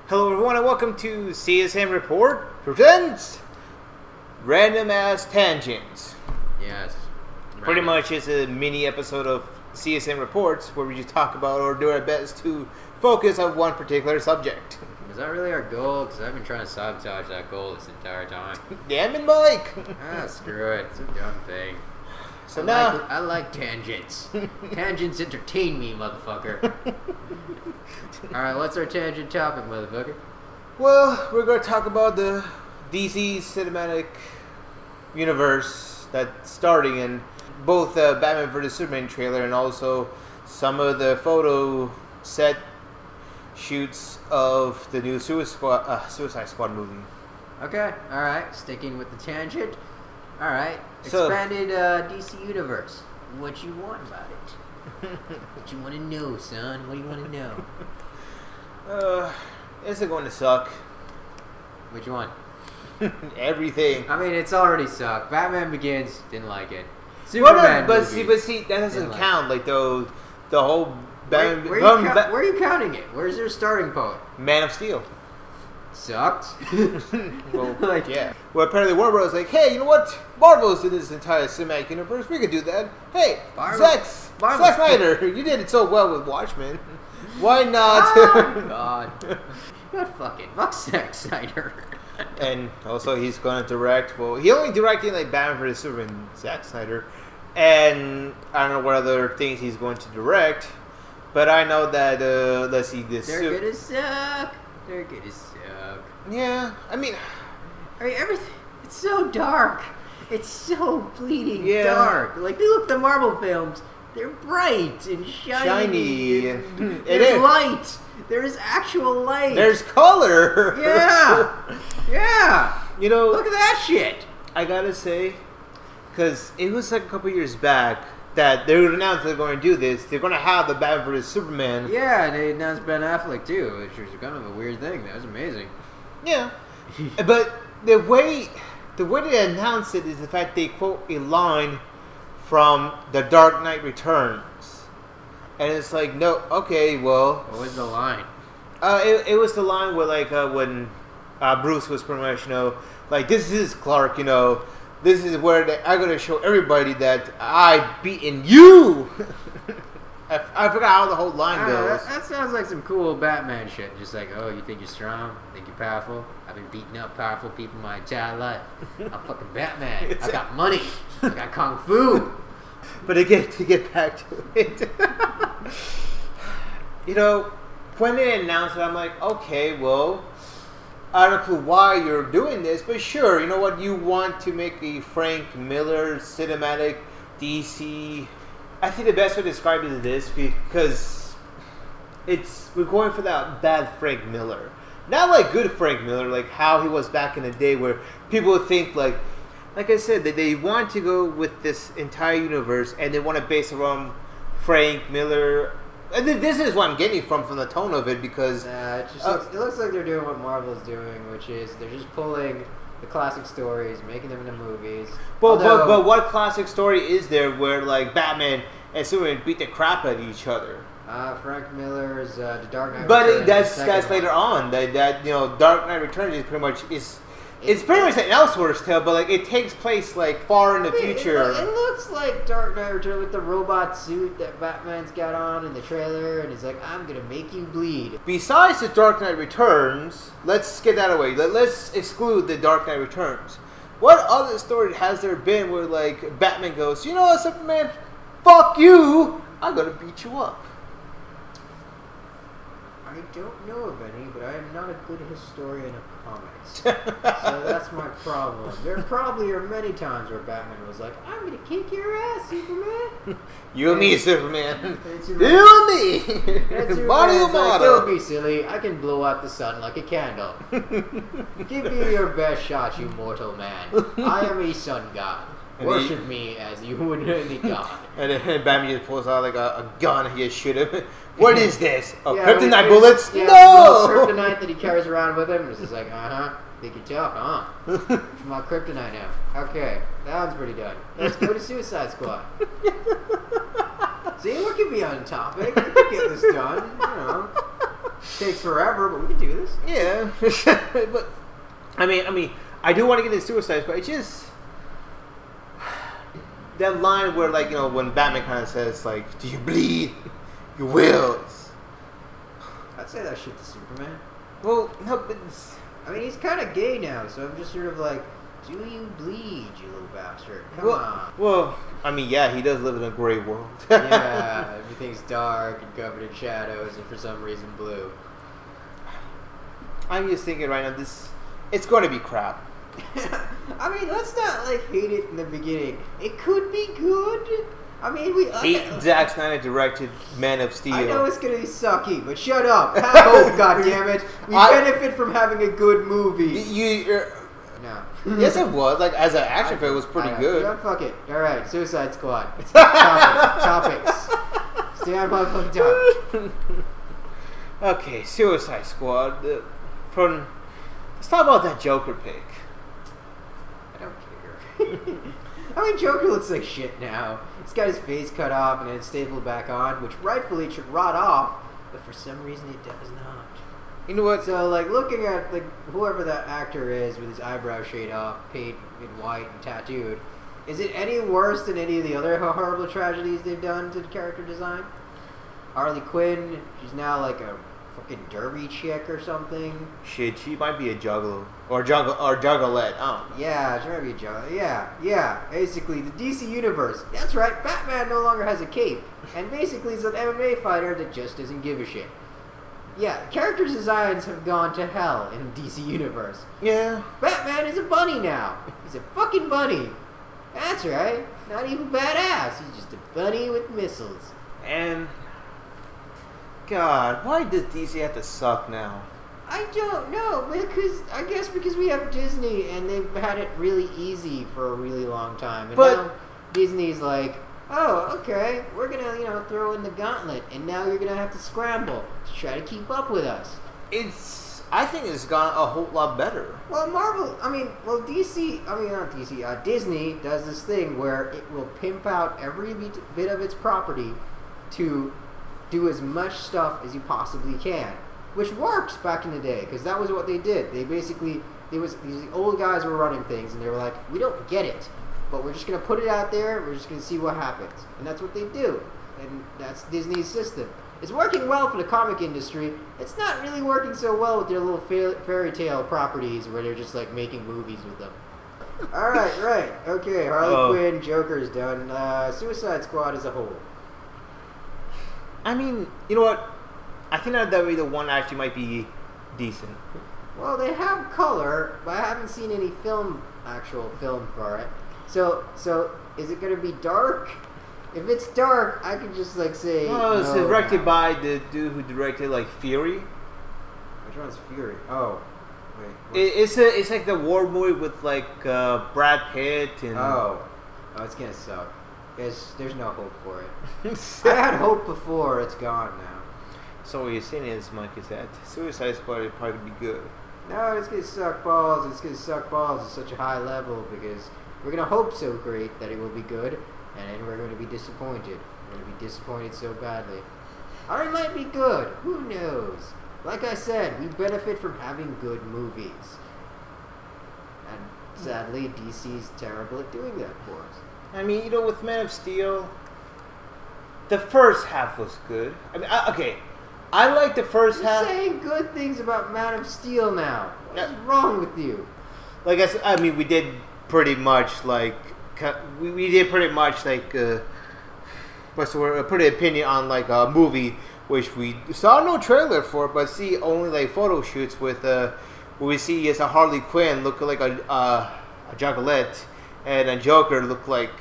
Hello everyone and welcome to C.S.N Report presents Random Ass Tangents. Yes. Pretty much it's a mini episode of C.S.N Reports where we just talk about or do our best to focus on one particular subject. Is that really our goal? Because I've been trying to sabotage that goal this entire time. Damn it, Mike! Screw it. It's a dumb thing. So I like tangents. Tangents entertain me, motherfucker. Alright, what's our tangent topic, motherfucker? Well, we're going to talk about the DC cinematic universe that's starting in both the Batman vs. Superman trailer and also some of the photo set shoots of the new Suicide Squad movie. Okay, alright. Sticking with the tangent. Alright. So, Expanded DC universe. What you want about it? What you want to know, son? What do you want to know? Is it going to suck? Which one? Everything. I mean, it's already sucked. Batman Begins, didn't like it. Superman but see, that doesn't count. Like the whole Batman. Where are you counting it? Where's your starting point? Man of Steel. Sucked. Well, yeah. Well, apparently Warner Bros. Was like, hey, you know what? Marvel's in this entire cinematic universe. We could do that. Hey, Zack Snyder, you did it so well with Watchmen. Why not? Oh, God. Fuck Zack Snyder. And also, he's going to direct. Well, he only directed like Batman vs Superman, Zack Snyder, and I don't know what other things he's going to direct. But I know that let's see this. They're gonna suck. They're gonna suck. Yeah, I mean everything. It's so dark. It's so bleeding dark. Like look at the Marvel films. They're bright and shiny. And there's light. There's actual light. There's color. Yeah. Yeah. You know, look at that shit. I gotta say, because it was like a couple years back that they would announce they're going to do this. They're going to have the Batman vs Superman. Yeah, and they announced Ben Affleck too, which was kind of a weird thing. That was amazing. Yeah, but the way they announced it is the fact they quote a line from The Dark Knight Returns, and it's like, no, okay, well, what was the line? It was the line where like when Bruce was pretty much, like, this is Clark, this is where I'm going to show everybody that I've beaten you. I forgot how the whole line goes. That sounds like some cool Batman shit. Just like, oh, you think you're strong? Think you're powerful? I've been beating up powerful people my entire life. I'm fucking Batman. I got money. I got kung fu. But again, to get back to it, when they announced it, I'm like, okay, well, I don't know why you're doing this, but sure, you know what? You want to make a Frank Miller cinematic DC. I think the best way to describe it is this, because we're going for that bad Frank Miller. Not like good Frank Miller, like how he was back in the day where people would think like I said, that they want to go with this entire universe and they want to base it around Frank Miller. And this is what I'm getting from the tone of it, because it looks like they're doing what Marvel's doing, which is they're just pulling the classic stories, making them into movies. But what classic story is there where like Batman and Superman beat the crap out of each other? Frank Miller's The Dark Knight. But that's later on. That Dark Knight Returns is pretty much it's pretty much an Elseworlds tale, but like it takes place like far in the future. It looks like Dark Knight Returns with the robot suit that Batman's got on in the trailer, and he's like, "I'm gonna make you bleed." Besides the Dark Knight Returns, let's get that away. Let's exclude the Dark Knight Returns. What other story has there been where like Batman goes, you know what, Superman? Fuck you! I'm gonna beat you up. I don't know of any, but I am not a good historian of comics. So that's my problem. There probably are many times where Batman was like, I'm going to kick your ass, Superman. You and me, Superman. You and me. Body of like, don't be silly. I can blow out the sun like a candle. Give me your best shot, you mortal man. I am a sun god. Worship me as you would any god. And then Batman just pulls out like a gun. He just shoot him. What is this? Oh, kryptonite bullets? Yeah, no! Kryptonite that he carries around with him. It's just like, think you're tough, huh? It's my kryptonite now. Okay, that one's pretty done. Let's go to Suicide Squad. See, we could be on topic. We could get this done, Takes forever, but we can do this. Yeah, but I mean, I do want to get into Suicide Squad. It's just that line where, like, you know, when Batman kind of says, like, "Do you bleed? You will." I'd say that shit to Superman. Well, no, but I mean, he's kind of gay now, so I'm just sort of like, do you bleed, you little bastard? Come on. Well, I mean, yeah, he does live in a gray world. Yeah, everything's dark and covered in shadows, and for some reason blue. I'm just thinking right now, it's going to be crap. I mean, let's not like hate it in the beginning. It could be good. I mean, Zack Snyder directed Man of Steel. I know it's gonna be sucky, but shut up. Have hope, goddammit. We benefit from having a good movie. No. Yes, it was. Like, as an action film, it was pretty good. Yeah, fuck it. All right, Suicide Squad. Topics. Stay on motherfucking topic. Okay, Suicide Squad. Let's talk about that Joker pick. I don't care. I mean, Joker looks like shit now. He's got his face cut off and then stapled back on, which rightfully should rot off, but for some reason it does not. You know what? So, like, looking at whoever that actor is with his eyebrow shade off, paint in white and tattooed, is it any worse than any of the other horrible tragedies they've done to the character design? Harley Quinn, she's now like a fucking derby chick or something. Shit, she might be a juggalo. Or juggalette. Oh. Yeah, she might be a juggalo. Yeah. Basically, the DC Universe. That's right, Batman no longer has a cape. And basically he's an MMA fighter that just doesn't give a shit. Yeah, character designs have gone to hell in DC Universe. Yeah. Batman is a bunny now. He's a fucking bunny. That's right. Not even badass. He's just a bunny with missiles. And God, why does DC have to suck now? I don't know, because we have Disney and they've had it really easy for a really long time. And now Disney's like, oh, okay, we're gonna, throw in the gauntlet, and now you're gonna have to scramble to try to keep up with us. I think it's gone a whole lot better. Well, Disney does this thing where it will pimp out every bit of its property to do as much stuff as you possibly can, which works back in the day, because that was what they did. They basically, these old guys were running things, and they were like, we don't get it, but we're just going to put it out there, we're just going to see what happens. And that's what they do. And that's Disney's system. It's working well for the comic industry. It's not really working so well with their little fairy tale properties where they're just like making movies with them. Alright, right. Okay, Harley Quinn, Joker's done. Suicide Squad as a whole. I mean, you know what? I think that way the one actually might be decent. Well, they have color, but I haven't seen any actual film for it. So is it going to be dark? If it's dark, I could just like say. Oh, it's directed by the dude who directed like Fury. Which one's Fury? Oh, wait. It's like the war movie with like Brad Pitt and. Oh, it's gonna suck. There's no hope for it. I had hope before. It's gone now. So what you're saying is, Mike, is that Suicide Squad would probably be good. No, it's gonna suck balls. It's gonna suck balls at such a high level because we're gonna hope so great that it will be good, and then we're gonna be disappointed. We're gonna be disappointed so badly. Or it might be good. Who knows? Like I said, we benefit from having good movies, and sadly, DC's terrible at doing that for us. I mean, with Man of Steel, the first half was good. I mean, okay, I like the first half. You're saying good things about Man of Steel now. What's wrong with you? Like I mean, we did pretty much like what's the word? Put an opinion on like a movie which we saw no trailer for, but see only like photo shoots with where we see is a Harley Quinn look like a juggalette. And a Joker look like,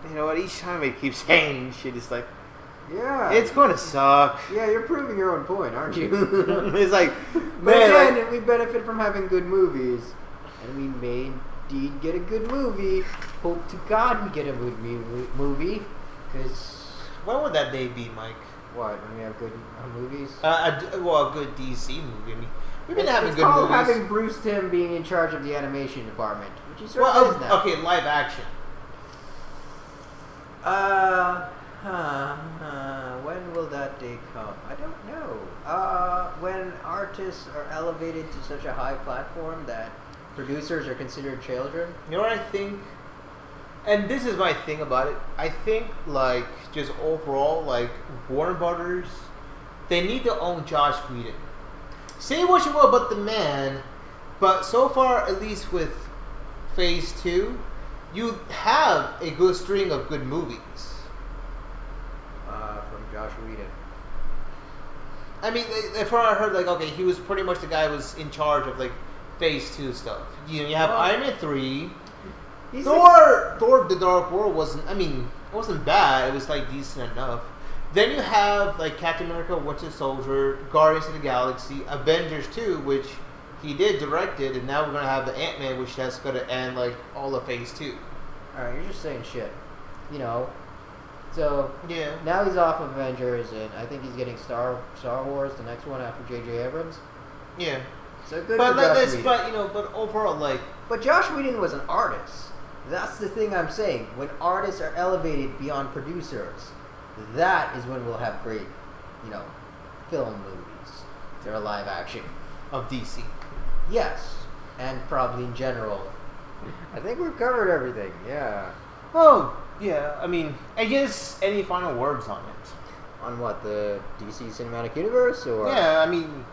each time it keeps saying shit, it's like, yeah, it's going to suck. Yeah, you're proving your own point, aren't you? It's like, but again, we benefit from having good movies, and we may indeed get a good movie. Hope to God we get a good movie, because when would that day be, Mike? What, when we have good movies? A good DC movie. I mean, we've been having good movies. Having Bruce Timm being in charge of the animation department. Which is now. Okay, live action. When will that day come? I don't know. When artists are elevated to such a high platform that producers are considered children. You know what I think? And this is my thing about it. I think, like, just overall, like, Warner Brothers, they need to own Josh Whedon. Say what you will about the man, but so far, at least with Phase 2, you have a good string of good movies. From Josh Whedon. I mean, from what I heard, like, okay, he was pretty much the guy who was in charge of, like, Phase 2 stuff. You have Iron Man 3. Thor: The Dark World wasn't. I mean, it wasn't bad. It was like decent enough. Then you have like Captain America: Winter Soldier, Guardians of the Galaxy, Avengers 2, which he did direct it, and now we're gonna have the Ant-Man, which that's gonna end like all of Phase 2. All right, you're just saying shit. You know. So yeah. Now he's off Avengers, and I think he's getting Star Wars, the next one after J.J. Abrams. Yeah. So good but for Josh Whedon. But you know, but overall, like. But Josh Whedon was an artist. That's the thing I'm saying. When artists are elevated beyond producers, that is when we'll have great, you know, film movies. They're live action. Of DC. Yes. And probably in general. I think we've covered everything. Yeah. Oh, yeah. I mean, I guess any final words on it? On what? The DC Cinematic Universe? Or? Yeah, I mean...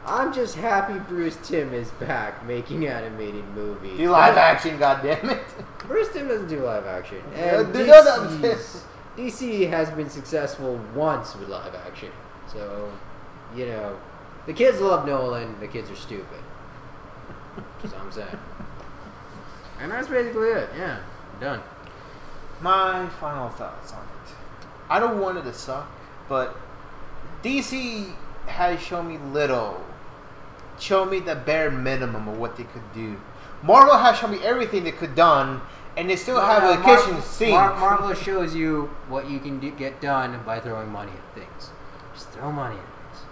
I'm just happy Bruce Timm is back making animated movies. Do live action, goddammit. Bruce Timm doesn't do live action. And DC has been successful once with live action. So, you know, the kids love Nolan, the kids are stupid. That's what I'm saying. And that's basically it. Yeah, done. My final thoughts on it. I don't want it to suck, but DC has shown me little. Show me the bare minimum of what they could do. Marvel has shown me everything they could done, and they still have a kitchen sink. Marvel shows you what you can get done by throwing money at things. Just throw money at things.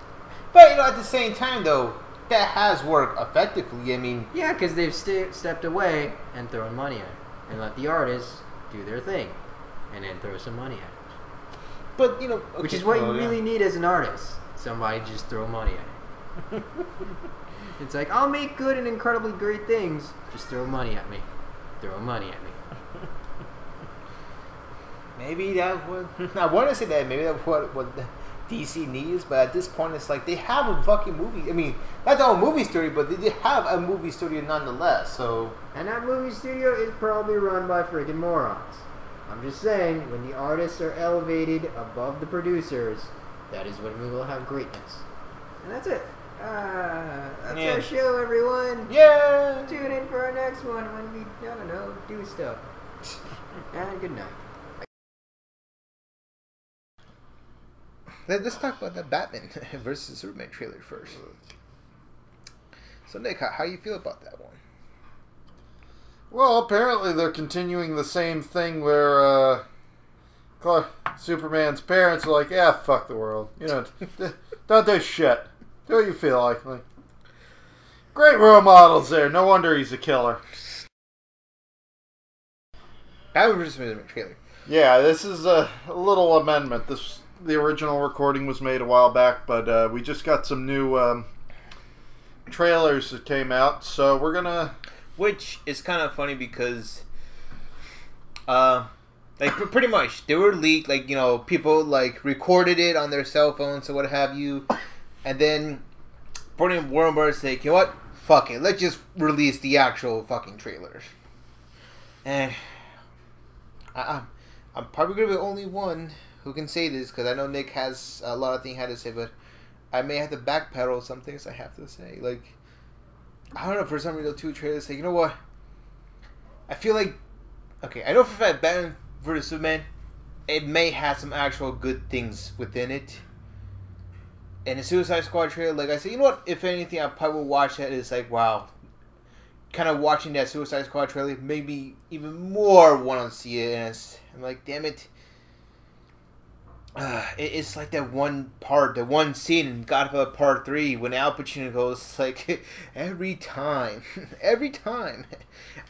But you know, at the same time, though, that has worked effectively. I mean, yeah, because they've stepped away and thrown money at it, and let the artists do their thing, and then throw some money at it. But you know, okay, which is what you really need as an artist. Somebody just throw money at it. It's like, I'll make good and incredibly great things. Just throw money at me. Throw money at me. Maybe that would... I want to say that. Maybe that's what DC needs. But at this point, it's like they have a fucking movie. I mean, not the whole movie studio, but they have a movie studio nonetheless. So. And that movie studio is probably run by freaking morons. I'm just saying, when the artists are elevated above the producers, that is when we will have greatness. And that's it. That's our show, everyone. Yeah. Tune in for our next one when we, I don't know, do stuff. And good night. Let's talk about the Batman versus Superman trailer first. So, Nick, how you feel about that one? Well, apparently they're continuing the same thing where Superman's parents are like, yeah, fuck the world. You know, don't do shit. Do what you feel like. Great role models there. No wonder he's a killer. Batman vs. Superman trailer. Yeah, this is a little amendment. The original recording was made a while back, but we just got some new trailers that came out, so we're gonna... Which is kind of funny because, like, pretty much, they were leaked, like, you know, people, like, recorded it on their cell phones or what have you, and then Warner Bros. Like, you know what? Fuck it. Let's just release the actual fucking trailers. And I'm probably going to be the only one who can say this, because I know Nick has a lot of things he had to say, but I may have to backpedal some things I have to say. Like, I don't know, for some reason, the two trailers say, you know what? I feel like, okay, I know for a fact Batman vs. Superman, it may have some actual good things within it. And the Suicide Squad trailer, like I said, you know what? If anything, I probably will watch that. It's like, wow. Kind of watching that Suicide Squad trailer, maybe even more want to see it. And I'm like, damn it. It's like that one part, the one scene in Godfather Part 3 when Al Pacino goes, like, every time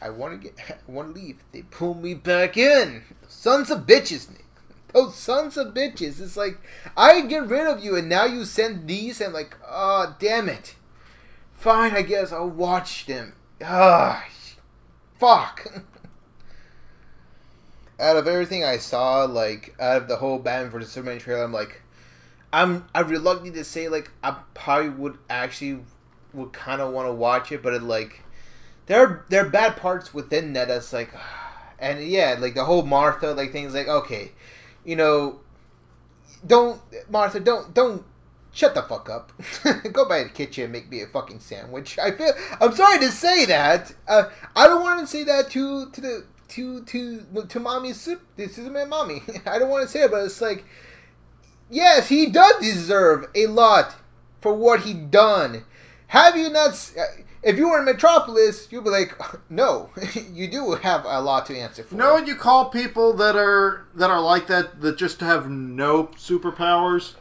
I want to leave, they pull me back in. Sons of bitches, Nick. Those sons of bitches. It's like, I get rid of you and now you send these and like, oh, damn it. Fine, I guess I'll watch them. Ah, fuck. Out of everything I saw, like, out of the whole Batman vs Superman trailer, I'm reluctant to say, like, I probably would kind of want to watch it, but it, like, there are bad parts within that that's like, and yeah, like the whole Martha, like, things like, okay, you know, don't shut the fuck up. Go by the kitchen and make me a fucking sandwich. I'm sorry to say that. I don't want to say that to mommy's this is my mommy. I don't want to say it, but it's like, yes, he does deserve a lot for what he done. Have you not? If you were in Metropolis, you'd be like, no, you do have a lot to answer for. You know what you call people that are like that just have no superpowers?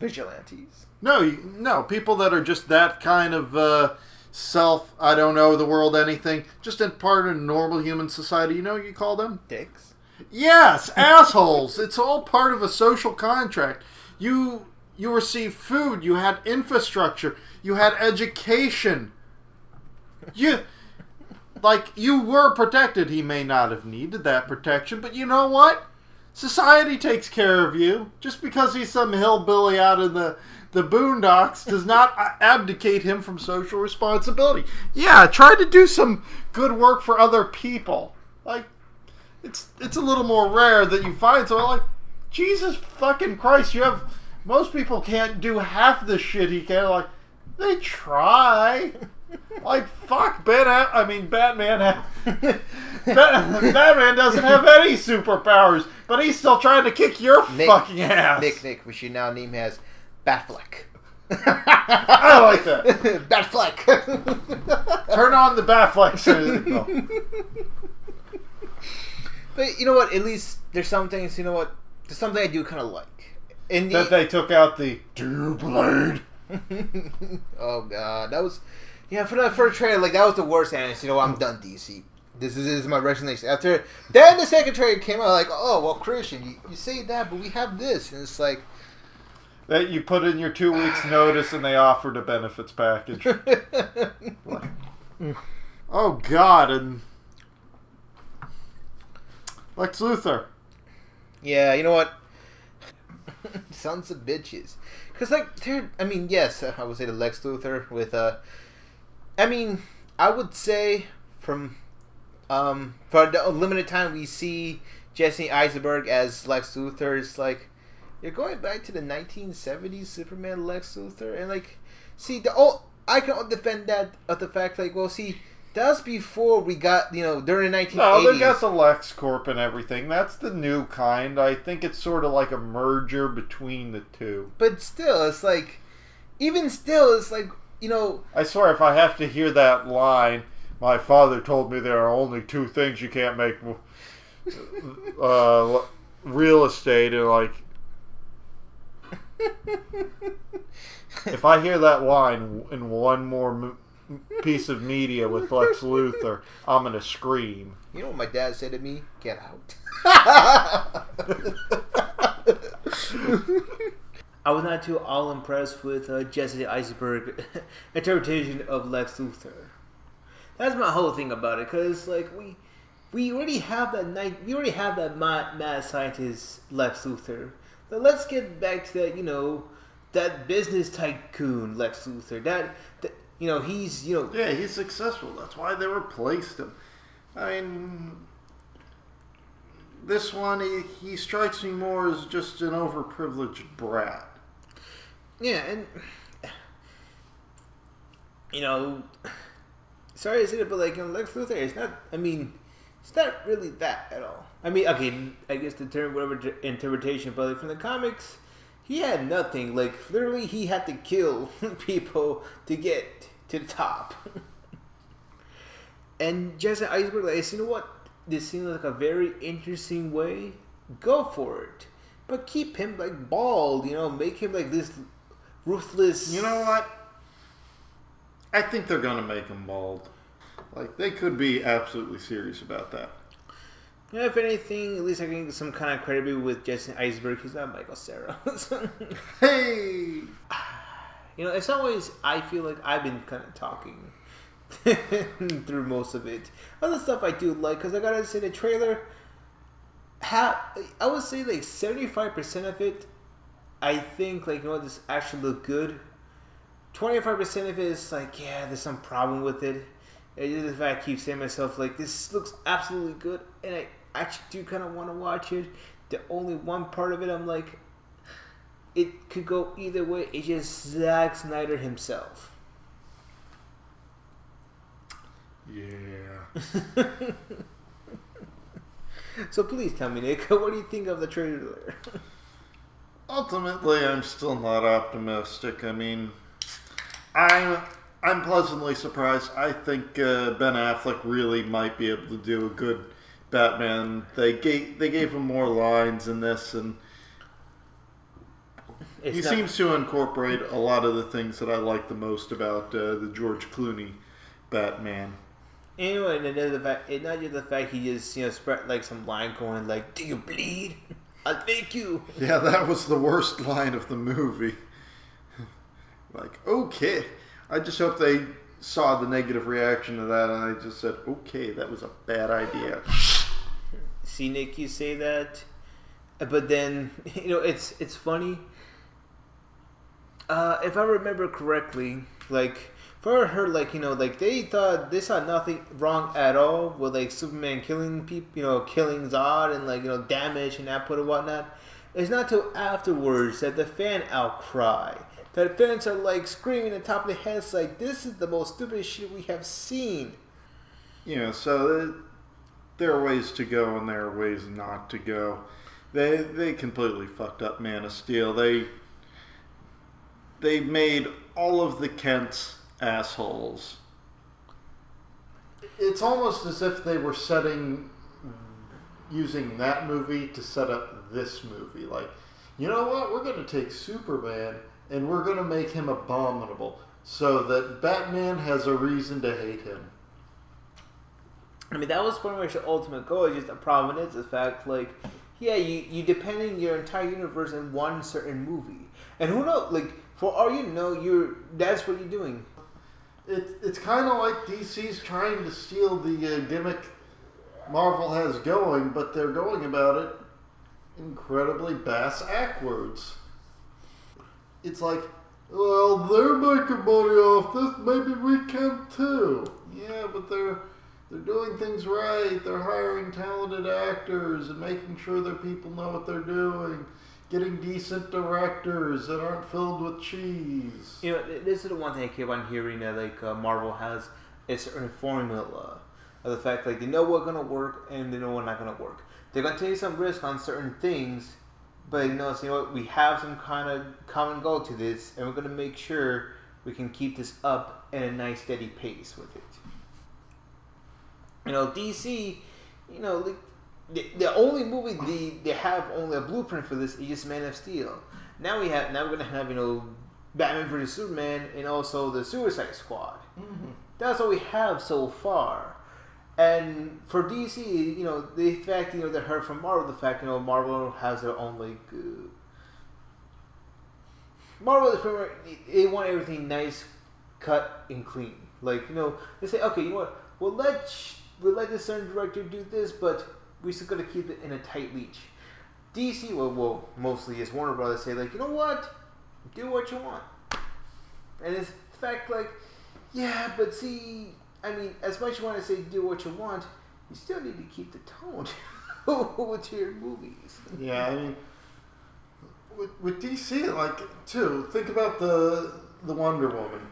Vigilantes. No, people that are just that kind of I don't know the world anything, just in part of normal human society. You know what you call them? Dicks. Yes, assholes. It's all part of a social contract. You received food, you had infrastructure, you had education. You were protected. He may not have needed that protection, but you know what? Society takes care of you. Just because he's some hillbilly out in the boondocks does not abdicate him from social responsibility. Yeah, try to do some good work for other people. Like, it's a little more rare that you find someone like, Jesus fucking Christ, most people can't do half the shit he can. Like, they try. Like, fuck, Batman Batman doesn't have any superpowers, but he's still trying to kick your fucking ass. Nick, we should now name him as Batfleck. I like that. Batfleck. Turn on the Batfleck signal. But you know what? At least there's some things, you know what? There's something I do kind of like. That they took out the Blade. Oh, God. That was... Yeah, for the first trailer, like, that was the worst answer. You know, I'm done, DC. This is my resignation. Then the second trailer came out, like, oh, well, Christian, you say that, but we have this. And it's like... That you put in your 2 weeks' notice and they offered a benefits package. Oh, God. And Lex Luthor. Yeah, you know what? Sons of bitches. Because, like, yes, I would say the Lex Luthor with, I would say for the limited time we see Jesse Eisenberg as Lex Luthor, it's like, you're going back to the 1970s Superman Lex Luthor, and like, see, I can defend that of the fact, like, well, see, that's before we got, during the 1980s. No, they got the Lex Corp and everything. That's the new kind. I think it's sort of like a merger between the two. But still, it's like, it's like, I swear, if I have to hear that line, my father told me there are only two things you can't make real estate, and like, if I hear that line in one more piece of media with Lex Luthor, I'm gonna scream. You know what my dad said to me? Get out. I was not too all impressed with Jesse Eisenberg's interpretation of Lex Luthor. That's my whole thing about it, because like we already have that mad scientist Lex Luthor. But let's get back to that, that business tycoon Lex Luthor. He's yeah, he's successful. That's why they replaced him. I mean, this one he strikes me more as just an overprivileged brat. Yeah, and sorry to say it, but like Lex Luthor, it's not really that at all. I mean, okay, I guess the term, whatever interpretation, but like from the comics, he had nothing. Like, literally, he had to kill people to get to the top. And Jesse Eisenberg, like, you know what? This seems like a very interesting way. Go for it. But keep him, like, bald, make him, like, this ruthless... You know what? I think they're going to make him bald. Like, they could be absolutely serious about that. Yeah, if anything, at least I can get some kind of credibility with Jesse Eisenberg. He's not Michael Cera. Hey! It's always, I feel like I've been kind of talking through most of it. Other stuff I do like, because I gotta say the trailer, I would say like 75% of it, I think like, this actually look good. 25% of it is like, yeah, there's some problem with it. And just the fact I keep saying to myself, like, this looks absolutely good, and I actually do kind of want to watch it. The only one part of it, I'm like, it could go either way. It's just Zack Snyder himself. Yeah. So please tell me, Nick, what do you think of the trailer? Ultimately, I'm still not optimistic. I mean, I'm pleasantly surprised. I think Ben Affleck really might be able to do a good Batman. They gave him more lines in this, and he seems to incorporate a lot of the things that I like the most about the George Clooney Batman. Anyway, and another fact, it's not just the fact he just spread like some line going like, "Do you bleed? I'll make you." Yeah, that was the worst line of the movie. Like, okay. I just hope they saw the negative reaction to that, and I just said, okay, that was a bad idea. See, Nick, you say that, but then, it's funny. If I remember correctly, like, for her, like, they thought they saw nothing wrong at all with, like, Superman killing people, killing Zod and, like, damage and output and whatnot. It's not till afterwards that the fan outcry. That fans are like screaming at the top of their heads like, this is the most stupid shit we have seen. So there are ways to go and there are ways not to go. They completely fucked up Man of Steel. They made all of the Kents assholes. It's almost as if they were using that movie to set up this movie. Like, you know what? We're going to take Superman and we're going to make him abominable so that Batman has a reason to hate him. I mean, that was pretty much the ultimate goal. It's just the problem is the fact, like, yeah, you depending your entire universe in one certain movie. And who knows, like, for all you know, that's what you're doing. It's kind of like DC's trying to steal the gimmick Marvel has going, but they're going about it incredibly bass-ackwards. It's like, well, they're making money off this, maybe we can too. Yeah, but they're doing things right. They're hiring talented actors and making sure their people know what they're doing. Getting decent directors that aren't filled with cheese. This is the one thing I keep on hearing that like Marvel has a certain formula of the fact like they know what's gonna work and they know what's not gonna work. They're gonna take some risk on certain things, but so you know what, we have some kind of common goal to this, and we're gonna make sure we can keep this up at a nice steady pace with it. DC, like, the only movie they have only a blueprint for this is just Man of Steel. Now we're gonna have Batman vs Superman and also the Suicide Squad. Mm-hmm. That's all we have so far. And for DC, the fact they heard from Marvel, the fact Marvel has their own like Marvel is pretty much, they want everything nice, cut and clean. Like they say, okay, you know what? We'll let this certain director do this, but we still gotta keep it in a tight leash. DC, well, mostly is Warner Brothers say like, you know what? Do what you want. And it's the fact like, yeah, but see, I mean, as much as you want to say do what you want, you still need to keep the tone with your movies. Yeah, I mean, with DC, like, too, think about the Wonder Woman.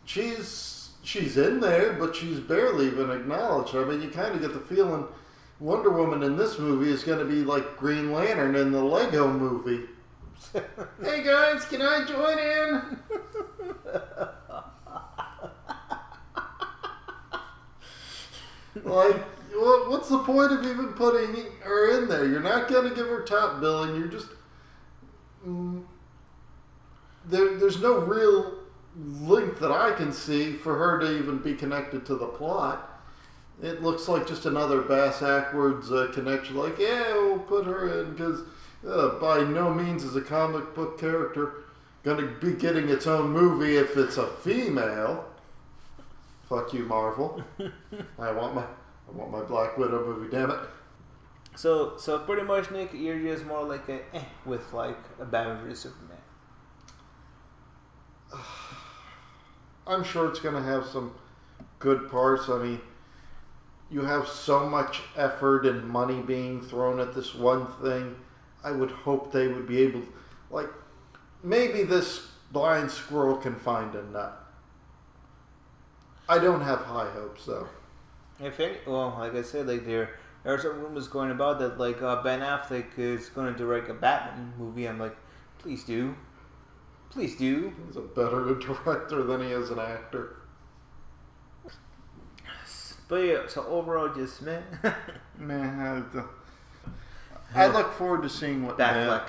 She's in there, but she's barely even acknowledged. I mean, you kind of get the feeling Wonder Woman in this movie is going to be like Green Lantern in the Lego movie. Hey guys, can I join in? Like, what's the point of even putting her in there? You're not going to give her top billing. You're just... There's no real link that I can see for her to even be connected to the plot. It looks like just another bass-backwards connection. Like, yeah, we'll put her in because by no means is a comic book character going to be getting its own movie if it's a female. Fuck you, Marvel. I want my Black Widow movie, damn it. So pretty much, Nick, you're just more like a with like a Batman vs Superman. I'm sure it's going to have some good parts. I mean, you have so much effort and money being thrown at this one thing. I would hope they would be able to, like, maybe this blind squirrel can find a nut. I don't have high hopes, though. Well, like I said, like there are some rumors going about that like Ben Affleck is going to direct a Batman movie. I'm like, please do. Please do. He's a better director than he is an actor. But yeah, so overall, just meh. I look forward to seeing what Batfleck.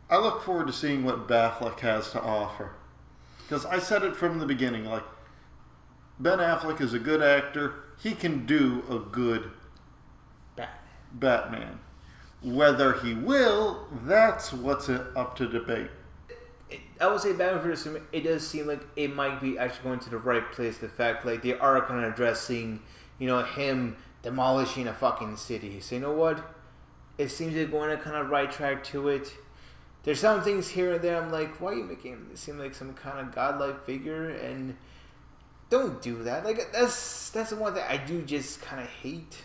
I look forward to seeing what Batfleck has to offer. Because I said it from the beginning, like, Ben Affleck is a good actor. He can do a good Batman. Whether he will, that's what's up to debate. I would say Batman vs Superman, it does seem like it might be actually going to the right place. The fact like they are kind of addressing, him demolishing a fucking city. So you know what? It seems they're going to kind of right track to it. There's some things here and there I'm like, why are you making him seem like some kind of godlike figure? And don't do that. Like that's the one that I do just kind of hate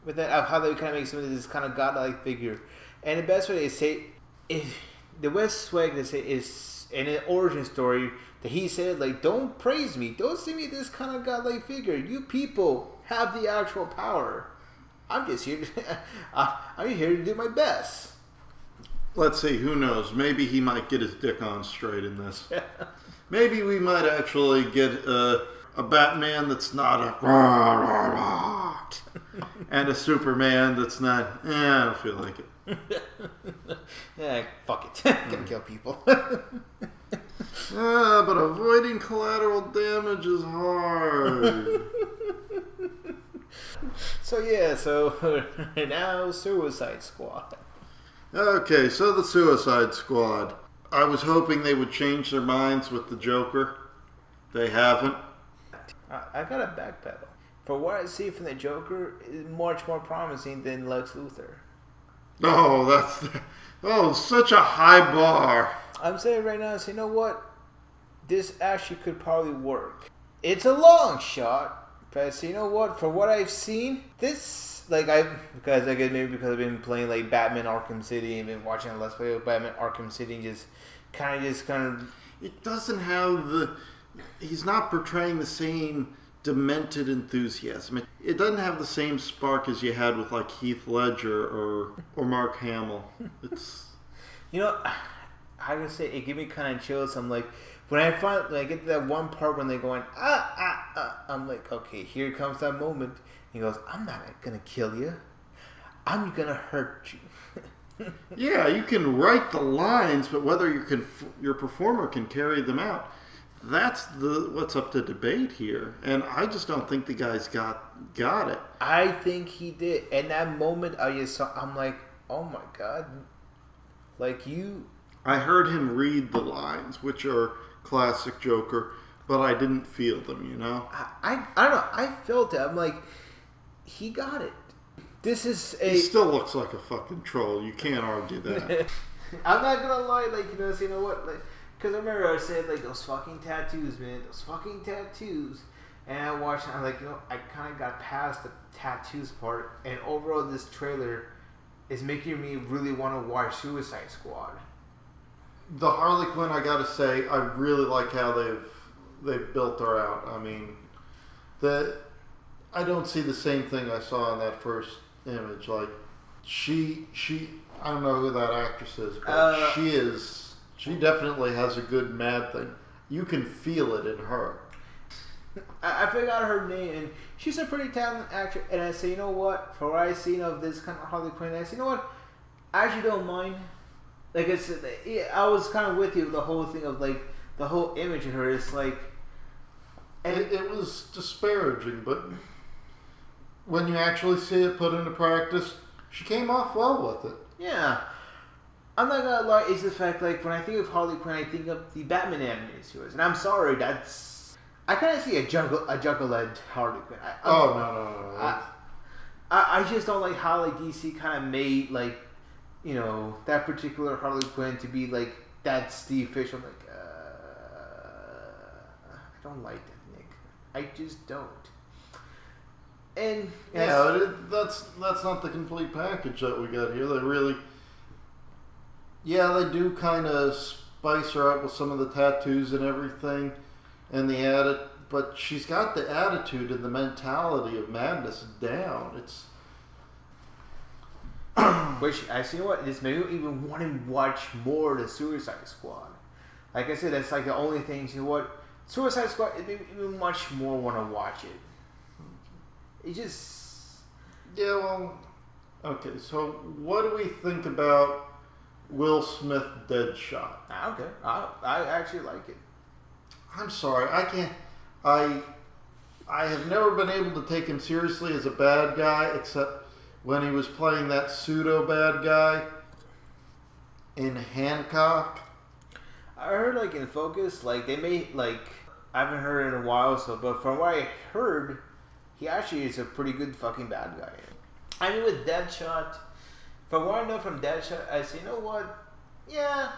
with that, of how they kind of make somebody this kind of godlike figure. And the best way to say the best way to say is in an origin story that he said, like, don't praise me, don't see me this kind of godlike figure. You people have the actual power. I'm just here I'm here to do my best. Let's see, who knows? Maybe he might get his dick on straight in this. Maybe we might actually get a Batman that's not a rah, rah, rah, and a Superman that's not, I don't feel like it. Yeah, fuck it. Gonna kill people. But avoiding collateral damage is hard. So now Suicide Squad. Okay, so the Suicide Squad. I was hoping they would change their minds with the Joker. They haven't. I got a backpedal. For what I see from the Joker, is much more promising than Lex Luthor. Oh, such a high bar. I'm saying right now, so you know what? This actually could probably work. It's a long shot, but so you know what? For what I've seen, this, because I've been playing like Batman Arkham City and been watching a Let's Play of Batman Arkham City, and just kind of. It doesn't have he's not portraying the same demented enthusiasm. It doesn't have the same spark as you had with like Heath Ledger or Mark Hamill. It's I gotta say, it gave me kind of chills. I'm like, when I get to that one part when they're going I'm like, okay, here comes that moment. He goes, I'm not gonna kill you, I'm gonna hurt you. Yeah, you can write the lines, but whether your performer can carry them out, that's what's up to debate here. And I just don't think the guy's got it. I think he did. And that moment I'm like, oh my god. Like I heard him read the lines, which are classic Joker, but I didn't feel them, I don't know. I felt it. I'm like, he got it. This is He still looks like a fucking troll. You can't argue that. I'm not gonna lie, so you know what? Because I remember I said, those fucking tattoos, man. Those fucking tattoos. And I watched, I'm like, I kind of got past the tattoos part. And overall, this trailer is making me really want to watch Suicide Squad. The Harley Quinn, I gotta say, I really like how they've built her out. I mean, I don't see the same thing I saw in that first image. Like, she I don't know who that actress is, but she definitely has a good mad thing. You can feel it in her. I forgot her name, and she's a pretty talented actress. And I say, you know what? For what I've seen of this kind of Harley Quinn, I say, you know what? I actually don't mind. Like I said, I was kind of with you with the whole thing of the whole image of her. It's like, And it was disparaging, but when you actually see it put into practice, she came off well with it. Yeah. I'm not gonna lie, it's the fact, like, when I think of Harley Quinn, I think of the Batman animated series. And I'm sorry, that's... I kind of see a juggalette Harley Quinn. No. I just don't like how, like, DC kind of made, like, you know, that particular Harley Quinn to be, like, that's the official, like, I don't like that, Nick. I just don't. And... Yeah, that's not the complete package that we got here. They really... Yeah, they do kind of spice her up with some of the tattoos and everything, and but she's got the attitude and the mentality of madness down. It's which I see what this made me even want to watch more of the Suicide Squad. Like I said, that's like the only things. You know what, Suicide Squad, it made me even much more want to watch it. It just well, okay. So what do we think about Will Smith Deadshot? Okay, I actually like it. I'm sorry, I can't. I have never been able to take him seriously as a bad guy, except when he was playing that pseudo bad guy in Hancock. I heard, like, in Focus, like, they made, like, I haven't heard it in a while, but from what I heard, he actually is a pretty good fucking bad guy. I mean, with Deadshot, from what I know from Deadshot, I say, you know what? Yeah,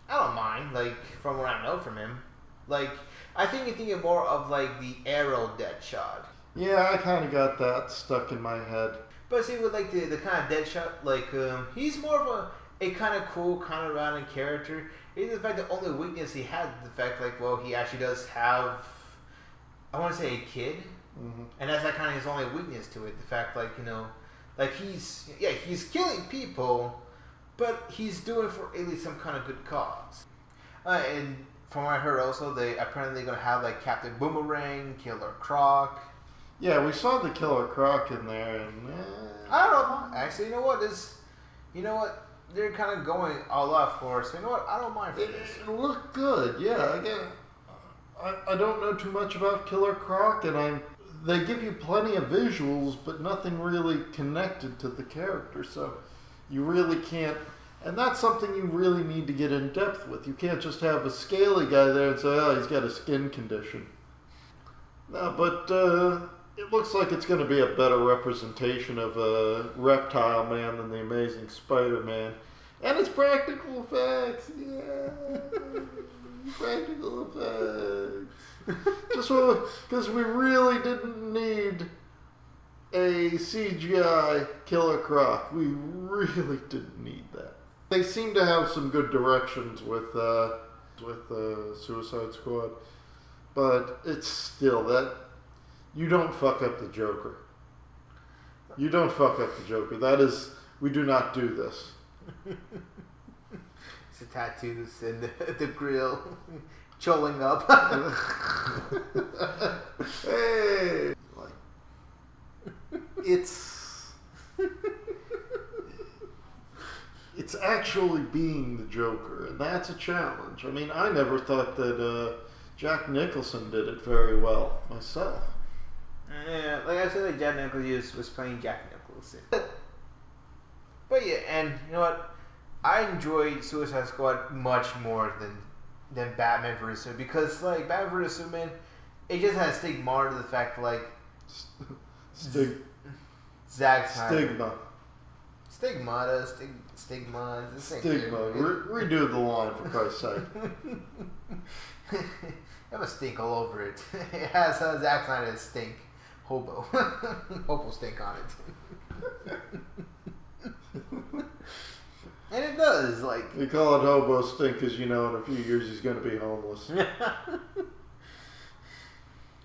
I don't mind. Like, from what I know from him, like, I think you're thinking more of, like, the Arrow Deadshot. Yeah, I kind of got that stuck in my head. But see, with, like, the kind of Deadshot, like, he's more of a kind of cool, kind of rounded character. It's the fact the only weakness he has is the fact, like, well, he actually does have, I want to say, a kid, and that's like kind of his only weakness to it. The fact, like, you know. Like, he's killing people, but he's doing it for at least some kind of good cause. And from what I heard also, they apparently going to have, like, Captain Boomerang, Killer Croc. Yeah, we saw the Killer Croc in there, and... I don't know. Actually, you know what? They're kind of going all out for us. So, you know what? I don't mind for this. It looked good, yeah. Again, I don't know too much about Killer Croc, and they give you plenty of visuals, but nothing really connected to the character, so you really can't... And that's something you really need to get in depth with. You can't just have a scaly guy there and say, oh, he's got a skin condition. No, but it looks like it's going to be a better representation of a Reptile Man than the Amazing Spider-Man. And it's practical effects, yeah. Practical effects. Just because we really didn't need a CGI Killer Croc. We really didn't need that. They seem to have some good directions with Suicide Squad, but it's still that you don't fuck up the Joker. You don't fuck up the Joker. That is, we do not do this. It's the tattoos and the grill. Choling up. Hey, like, it's actually being the Joker, and that's a challenge. I mean, I never thought that Jack Nicholson did it very well myself. Yeah, like I said, like Jack Nicholson was playing Jack Nicholson. But yeah, and you know what? I enjoyed Suicide Squad much more than Batman vs. Superman, because like Batman vs. Superman, it just has stigma to the fact that, like Zack Snyder. Stigma. Stigma. It's the same Stigma. Redo the line, for Christ's sake. Have a stink all over it. It has Zack Snyder's stink. Hobo. Hobo stink on it. And it does, like... We call it hobo stink because, you know, in a few years he's going to be homeless.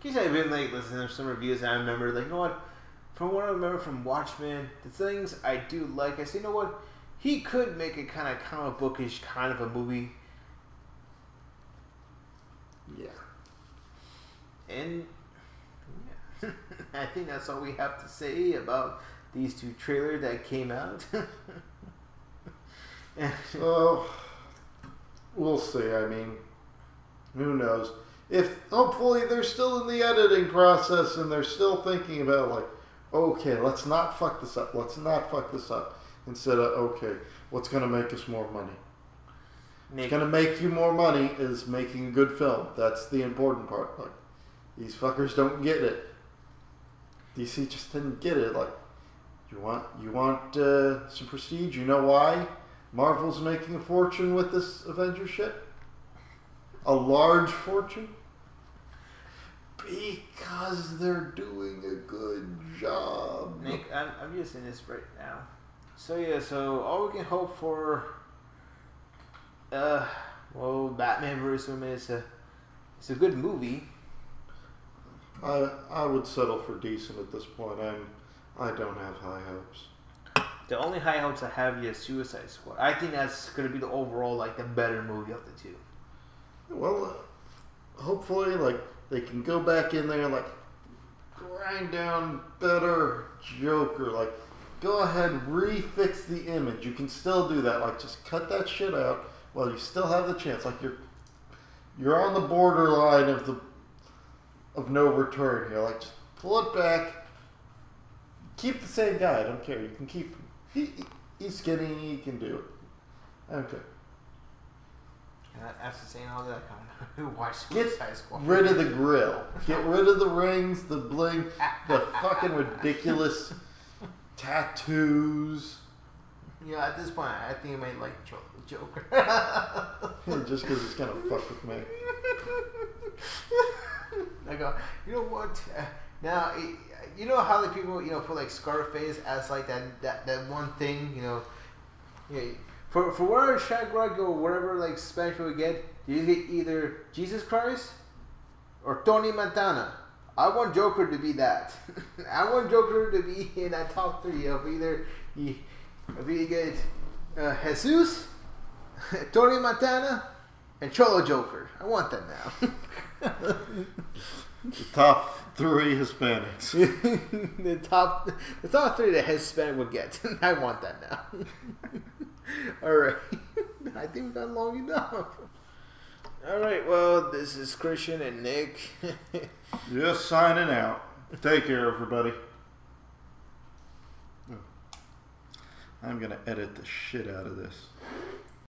Because I've been, like, listening to some reviews, and I remember, like, you know what? From what I remember from Watchmen, the things I do like, I say, you know what? He could make a kind of comic bookish kind of a movie. Yeah. And yeah. I think that's all we have to say about these two trailers that came out. So, we'll see. I mean, who knows? if hopefully they're still in the editing process and they're still thinking about like, okay, let's not fuck this up. Let's not fuck this up. Instead of, okay, what's going to make us more money? What's going to make you more money is making a good film. That's the important part. Like, these fuckers don't get it. DC just didn't get it. Like, you want some prestige? You know why Marvel's making a fortune with this Avengers shit? A large fortune? Because they're doing a good job. Nick, I'm using this right now. So yeah, so all we can hope for, Batman vs Superman is a good movie. I would settle for decent at this point. I don't have high hopes. The only high hopes I have is Suicide Squad. I think that's gonna be the overall like the better movie of the two. Well, hopefully, like they can go back in there and like grind down better Joker. Like, go ahead, refix the image. You can still do that. Like, just cut that shit out while you still have the chance. Like you're on the borderline of no return here. Like, just pull it back. Keep the same guy. I don't care. You can keep him. He's skinny. He can do it. Okay. After saying all that, who watched Get Suicide Squad? rid of the grill. Get rid of the rings, the bling, the fucking ridiculous tattoos. Yeah, at this point, I think I might like Joker. Just because it's gonna fuck with me. I go, you know what? Now, you know how the people, put like Scarface as like that one thing, yeah. For whatever Shagwag or whatever like Spanish we get, you get either Jesus Christ or Tony Montana. I want Joker to be that. I want Joker to be in that top three of either you get Jesus, Tony Montana, and Cholo Joker. I want that now. The top three Hispanics. the top three that Hispanic would get. I want that now. Alright. I think we've gone long enough. Alright, well, this is Christian and Nick. Just signing out. Take care, everybody. I'm going to edit the shit out of this.